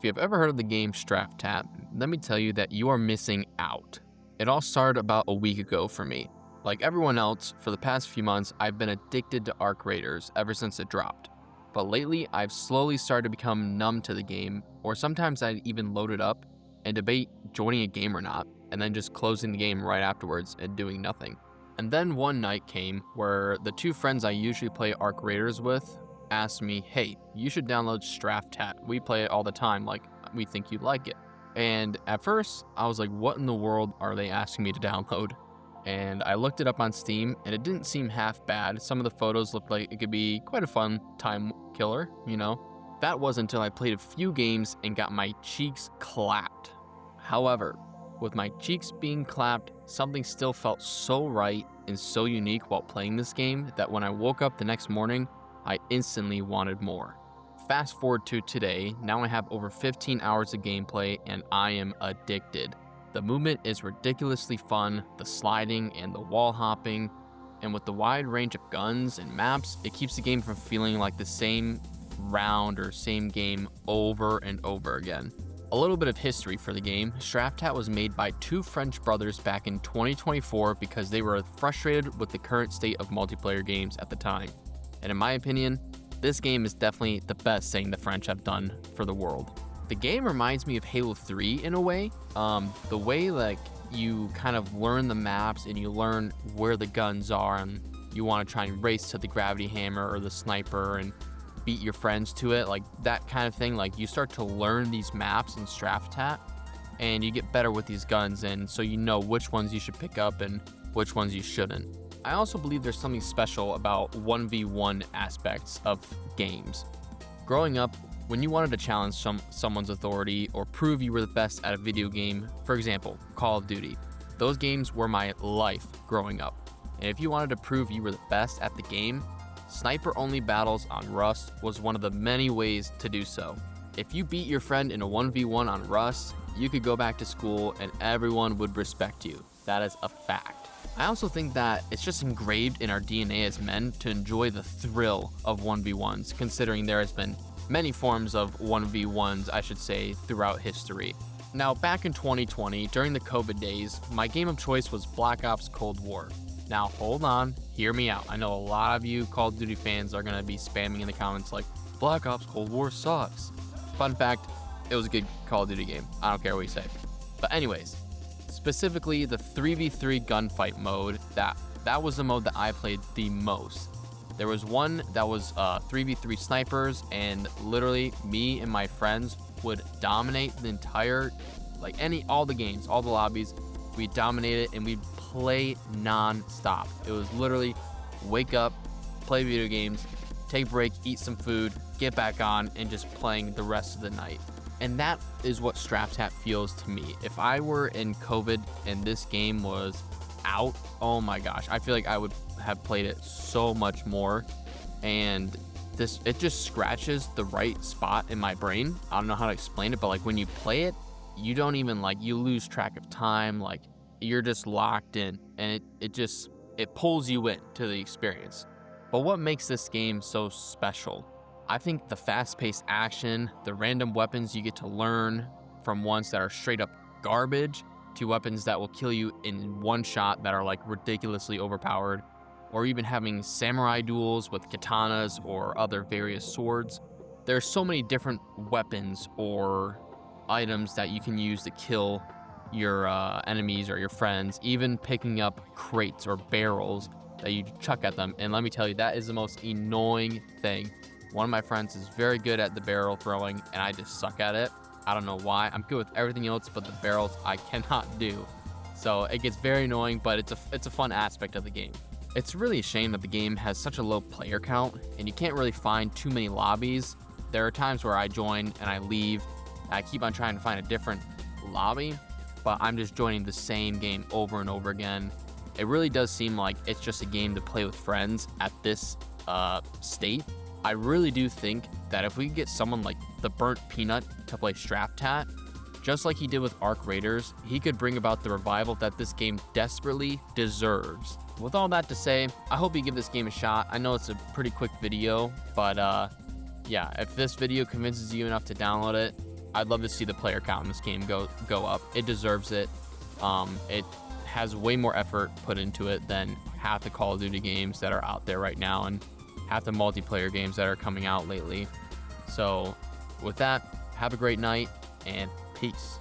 If you've ever heard of the game Straftat, let me tell you that you are missing out. It all started about a week ago for me. Like everyone else, for the past few months, I've been addicted to Arc Raiders ever since it dropped. But lately, I've slowly started to become numb to the game, or sometimes I'd even load it up and debate joining a game or not, and then just closing the game right afterwards and doing nothing. And then one night came where the two friends I usually play Arc Raiders with asked me, hey, you should download Straftat. We play it all the time, like we think you'd like it. And at first, I was like, what in the world are they asking me to download? And I looked it up on Steam, and it didn't seem half bad. Some of the photos looked like it could be quite a fun time killer, you know? That wasn't until I played a few games and got my cheeks clapped. However, with my cheeks being clapped, something still felt so right and so unique while playing this game that when I woke up the next morning, I instantly wanted more. Fast forward to today, now I have over 15 hours of gameplay and I am addicted. The movement is ridiculously fun, the sliding and the wall hopping, and with the wide range of guns and maps, it keeps the game from feeling like the same round or same game over and over again. A little bit of history for the game. Straftat was made by two French brothers back in 2024 because they were frustrated with the current state of multiplayer games at the time. And in my opinion, this game is definitely the best thing the French have done for the world. The game reminds me of Halo 3 in a way. The way like you kind of learn the maps and you learn where the guns are and you want to try and race to the gravity hammer or the sniper and beat your friends to it, like that kind of thing. Like you start to learn these maps in Straftat and you get better with these guns, and so you know which ones you should pick up and which ones you shouldn't. I also believe there's something special about 1v1 aspects of games. Growing up, when you wanted to challenge someone's authority or prove you were the best at a video game, for example, Call of Duty, those games were my life growing up. And if you wanted to prove you were the best at the game, sniper-only battles on Rust was one of the many ways to do so. If you beat your friend in a 1v1 on Rust, you could go back to school and everyone would respect you. That is a fact. I also think that it's just engraved in our DNA as men to enjoy the thrill of 1v1s, considering there has been many forms of 1v1s, I should say, throughout history. Now, back in 2020, during the COVID days, my game of choice was Black Ops Cold War. Now, hold on, hear me out. I know a lot of you Call of Duty fans are going to be spamming in the comments like, Black Ops Cold War sucks. Fun fact, it was a good Call of Duty game. I don't care what you say. But anyways, specifically the 3v3 gunfight mode, that was the mode that I played the most. There was one that was 3v3 snipers, and literally me and my friends would dominate the entire, all the games, all the lobbies. We'd dominate it and we'd play non-stop. It was literally wake up, play video games, take a break, eat some food, get back on, and just playing the rest of the night. And that is what Straftat feels to me. If I were in COVID and this game was out, oh my gosh, I feel like I would have played it so much more. And it just scratches the right spot in my brain. I don't know how to explain it, but like when you play it, you don't even you lose track of time. Like you're just locked in, and it pulls you into the experience. But what makes this game so special? I think the fast-paced action, the random weapons you get to learn, from ones that are straight up garbage to weapons that will kill you in one shot that are ridiculously overpowered, or even having samurai duels with katanas or other various swords. There are so many different weapons or items that you can use to kill your enemies or your friends, even picking up crates or barrels that you chuck at them. And let me tell you, that is the most annoying thing. One of my friends is very good at the barrel throwing, and I just suck at it. I don't know why. I'm good with everything else, but the barrels I cannot do. So it gets very annoying, but it's a fun aspect of the game. It's really a shame that the game has such a low player count, and you can't really find too many lobbies. There are times where I join and I leave, and I keep on trying to find a different lobby, but I'm just joining the same game over and over again. It really does seem like it's just a game to play with friends at this state. I really do think that if we could get someone like the Burnt Peanut to play Straftat, just like he did with Arc Raiders, he could bring about the revival that this game desperately deserves. With all that to say, I hope you give this game a shot. I know it's a pretty quick video, but yeah, if this video convinces you enough to download it, I'd love to see the player count in this game go up. It deserves it. It has way more effort put into it than half the Call of Duty games that are out there right now and half the multiplayer games that are coming out lately. So with that, have a great night and peace.